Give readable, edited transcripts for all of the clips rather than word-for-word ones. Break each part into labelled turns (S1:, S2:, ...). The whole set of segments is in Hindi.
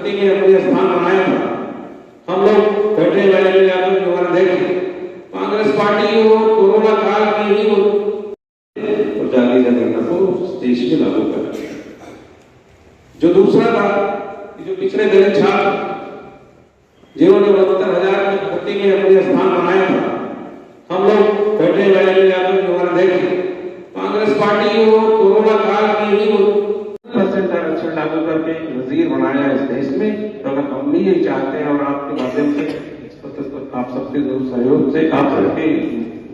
S1: धरती में अपने स्थान बनाया था। हम लोग बैठे वाले यादव जो हमारे देखे कांग्रेस पार्टी को कोरोना काल में ही और जाति जनगणना को देश में लागू कर। जो दूसरा था जो पिछड़े दलित छात्र जिन्होंने 72,000 की भर्ती में अपने स्थान बनाया था। हम लोग बैठे वाले यादव जो हमारे देखे कांग्रेस पार्टी को कोरोना काल में ही आरक्षण लागू करके वजीर बनाया इस देश में। तो अगर हम भी यही चाहते हैं और आपके माध्यम से आप सबके सहयोग से आप सबके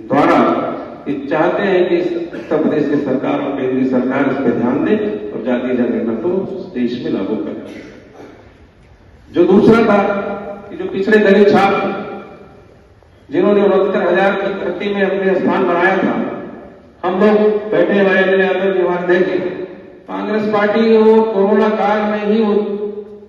S1: द्वारा चाहते हैं कि उत्तर प्रदेश की सरकार और केंद्रीय सरकार इस पर ध्यान दे और जातीय जनगणना को देश में लागू करे। जो दूसरा था कि जो पिछड़े दलित छात्र जिन्होंने 69,000 की भर्ती में अपने स्थान बनाया था। हम लोग बैठे वाले यादव जो हमारे देखे कांग्रेस पार्टी को कोरोना काल में ही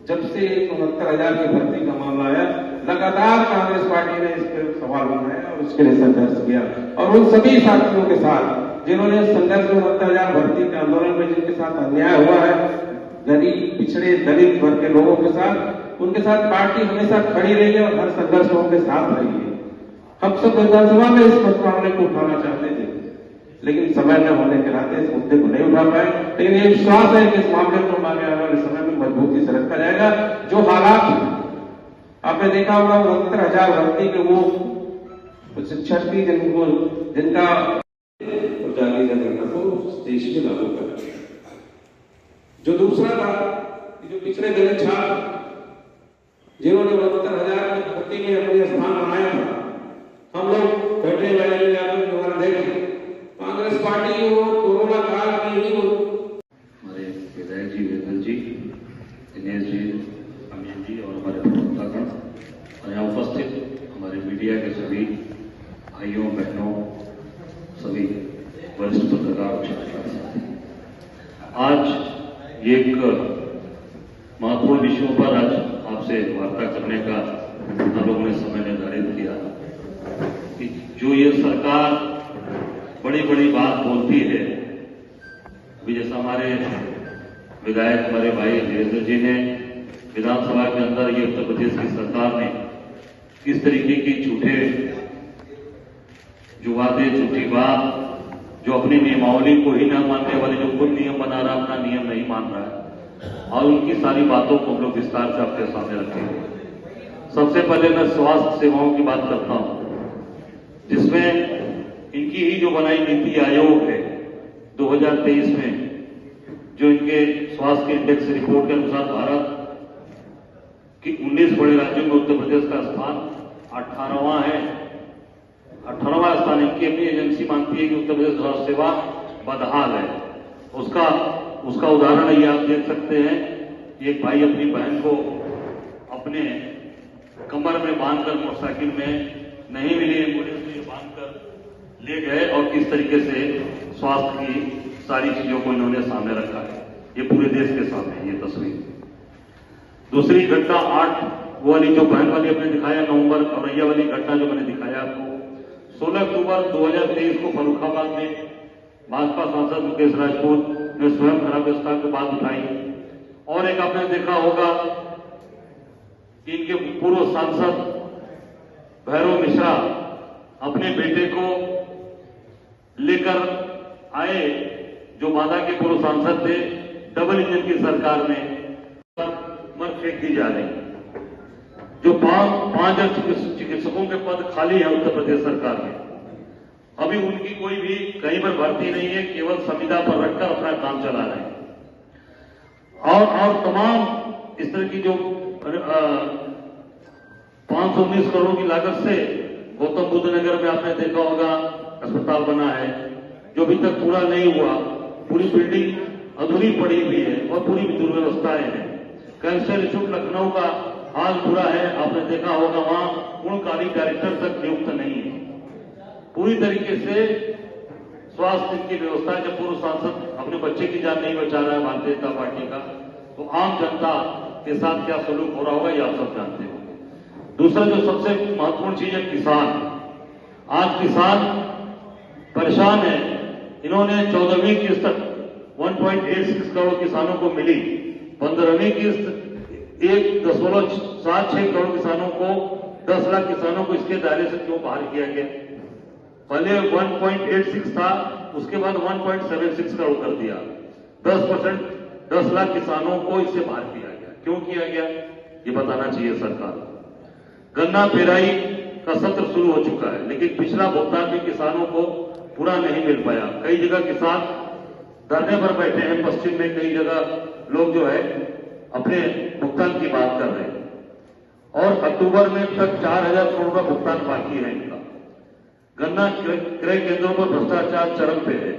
S1: जब से 69,000 की भर्ती का मामला आया लगातार कांग्रेस पार्टी ने इस पर सवाल उठाया और उसके लिए संघर्ष किया। और उन सभी साथियों के साथ जिन्होंने संघर्ष में 69,000 भर्ती के आंदोलन में जिनके साथ अन्याय हुआ है, गरीब पिछड़े दलित वर्ग के लोगों के साथ, उनके साथ पार्टी हमेशा खड़ी रही है और हर संघर्ष में उनके साथ रही है। हम सब विधानसभा में इस मामले को उठाना चाहते थे लेकिन समय न होने के नाते इस मुद्दे को नहीं उठा पाए। लेकिन ये विश्वास है कि इस मामले को आगे आने वाले समय में मजबूती से रखा जाएगा। जो हालात आपने देखा होगा 69,000 भर्ती के वो शिक्षार्थी जिनका जातीय जनगणना को देश में लागू कर। जो दूसरा था जो पिछड़े दलित छात्र जिन्होंने 72,000 की भर्ती में अपने स्थान बनाया था। हम लोग बैठे वाले यादव जो हमारे देखे कांग्रेस पार्टी को कोरोना काल में ही
S2: हमारे विधायक जी वीरेंद्र जी, दिनेश जी, अमित जी और हमारे प्रवक्तागण और यहाँ उपस्थित हमारे मीडिया के सभी भाइयों बहनों, सभी वरिष्ठ पत्रकार, आज एक महत्वपूर्ण विषयों पर आज आपसे वार्ता करने का हम लोगों ने समय निर्धारित किया कि जो ये सरकार बड़ी बड़ी बात बोलती है, अभी जैसा हमारे विधायक हमारे भाई वीरेंद्र जी ने विधानसभा के अंदर ये उत्तर प्रदेश की सरकार ने किस तरीके की झूठे जो वादे, झूठी बात, जो अपनी नियमावली को ही न मानने वाले, जो खुद नियम बना रहा अपना नियम नहीं मान रहा है, और उनकी सारी बातों को हम लोग विस्तार से आपके सामने रखेंगे। सबसे पहले मैं स्वास्थ्य सेवाओं की बात करता हूं, जिसमें इनकी ही जो बनाई नीति आयोग है 2023 में, जो इनके स्वास्थ्य के इंडेक्स रिपोर्ट के अनुसार भारत कि 19 बड़े राज्यों में उत्तर प्रदेश का स्थान 18वां है। 18वां स्थान इनकी अपनी एजेंसी मानती है कि उत्तर प्रदेश स्वास्थ्य सेवा बदहाल है। उसका उदाहरण ये आप देख सकते हैं। एक भाई अपनी बहन को अपने कमर में बांधकर मोटरसाइकिल में नहीं मिली एम्बुलेंस में बांधकर ले गए और किस तरीके से स्वास्थ्य की सारी चीजों को इन्होंने सामने रखा है। ये पूरे देश के सामने ये तस्वीर। दूसरी घटना 8 वो वाली जो बहन वाली आपने दिखाया, नवंबर औरैया वाली घटना जो मैंने दिखाया आपको, 16 अक्टूबर 2023 को फर्रुखाबाद में भाजपा सांसद मुकेश राजपूत ने स्वयं खराब व्यवस्था की बात उठाई। और एक आपने देखा होगा कि इनके पूर्व सांसद भैरव मिश्रा अपने बेटे को लेकर आए, जो बांदा के पूर्व सांसद थे, डबल इंजन की सरकार में मर फेंक दी जा रही। जो 5 चिकित्सकों के पद खाली है उत्तर प्रदेश सरकार में, अभी उनकी कोई भी कहीं पर भर्ती नहीं है, केवल संविदा पर रखकर अपना काम चला रहे हैं। और तमाम इस तरह की जो 519 करोड़ की लागत से गौतम बुद्ध नगर में आपने देखा होगा अस्पताल बना है, जो अभी तक पूरा नहीं हुआ। पूरी बिल्डिंग अधूरी पड़ी हुई है और पूरी दुर्व्यवस्थाएं हैं। कैंसर इंस्टीट्यूट लखनऊ का हाल बुरा है, आपने देखा होगा वहां पूर्णकालिक डायरेक्टर तक नियुक्त नहीं है। पूरी तरीके से स्वास्थ्य की व्यवस्था, जब पूर्व सांसद अपने बच्चे की जान नहीं बचा रहा है भारतीय जनता पार्टी का, तो आम जनता के साथ क्या सलूक हो रहा होगा ये आप सब जानते हो। दूसरा जो सबसे महत्वपूर्ण चीज है किसान। आज किसान परेशान है। इन्होंने 14वीं किस्त 1.86 करोड़ किसानों को मिली, 15वीं किस्त 1.76 करोड़ किसानों को, 10 लाख किसानों को इसके दायरे से क्यों बाहर किया गया? पहले 1.86 था, उसके बाद 1.76 करोड़ कर दिया। 10%, 10 लाख किसानों को इससे बाहर किया गया। क्यों किया गया, ये बताना चाहिए सरकार। गन्ना पेराई का सत्र शुरू हो चुका है, लेकिन पिछला भुगतान भी किसानों को पूरा नहीं मिल पाया। कई जगह किसान धरने पर बैठे हैं, पश्चिम में कई जगह लोग जो है अपने भुगतान की बात कर रहे हैं और अक्टूबर में तक 4,000 करोड़ का भुगतान बाकी है इनका। गन्ना क्रय केंद्रों पर भ्रष्टाचार चरम पे है।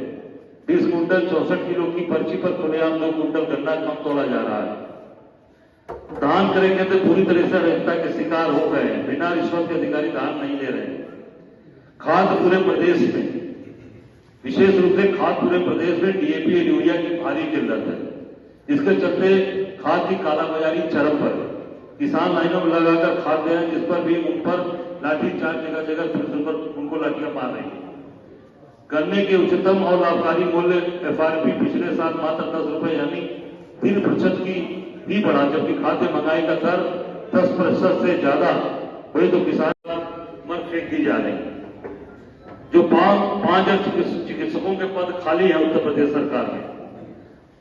S2: 20 कुंटल 64 किलो की पर्ची पर खुलेआम 2 कुंटल गन्ना कम तोला जा रहा है। धान क्रय केंद्र पूरी तरह से अराजकता के शिकार हो गए हैं। बिना रिश्वत के अधिकारी धान नहीं ले रहे। खाद पूरे प्रदेश में, विशेष रूप से खाद पूरे प्रदेश में डीएपी और यूरिया की भारी किल्लत है। इसके चलते खाद की कालाबाजारी चरम पर है। किसान लाइनों में लगाकर खाद दे रहे हैं, जिस पर भी उन पर लाठीचार्ज जगह जगह पुलिस पर उनको लाठियां मार रही है। गन्ने के उच्चतम और लाभकारी मूल्य एफआरपी पिछले साल मात्र 10 रुपए यानी 3% की ही बढ़ा, जबकि खाद्य महंगाई का दर 10% से ज्यादा हुई तो किसान मर फेंक दी जा रही। जो 5,000 चिकित्सकों के पद खाली है उत्तर प्रदेश सरकार में,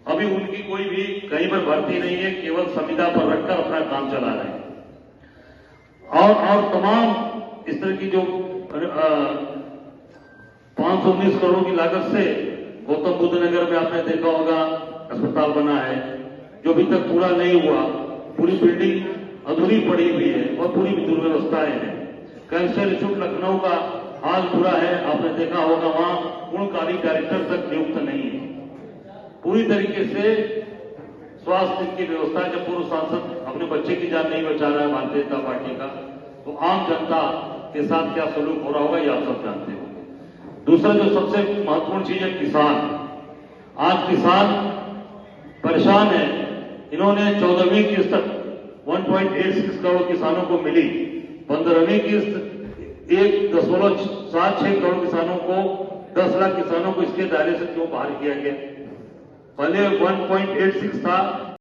S2: अभी उनकी कोई भी कहीं पर भर्ती नहीं है, केवल संविदा पर रखकर अपना काम चला रहे हैं। और तमाम इस तरह की जो 519 करोड़ की लागत से गौतम बुद्ध नगर में आपने देखा होगा अस्पताल बना है, जो अभी तक पूरा नहीं हुआ। पूरी बिल्डिंग अधूरी पड़ी हुई है और पूरी दुर्व्यवस्थाएं हैं। कैंसर इंस्टीट्यूट लखनऊ का हाल बुरा है, आपने देखा होगा, वहां पूर्णकालिक डायरेक्टर तक नियुक्त नहीं है। पूरी तरीके से स्वास्थ्य की व्यवस्था, जब पूर्व सांसद अपने बच्चे की जान नहीं बचा रहा है भारतीय जनता पार्टी का, तो आम जनता के साथ क्या सलूक हो रहा होगा ये आप सब जानते हो। दूसरा जो सबसे महत्वपूर्ण चीज है किसान। आज किसान परेशान है। इन्होंने 14वीं किस्त 1.86 करोड़ किसानों को मिली, 15वीं किस्त 1.76 करोड़ किसानों को, 10 लाख किसानों को इसके दायरे से क्यों बाहर किया गया? पहले 1.86 था,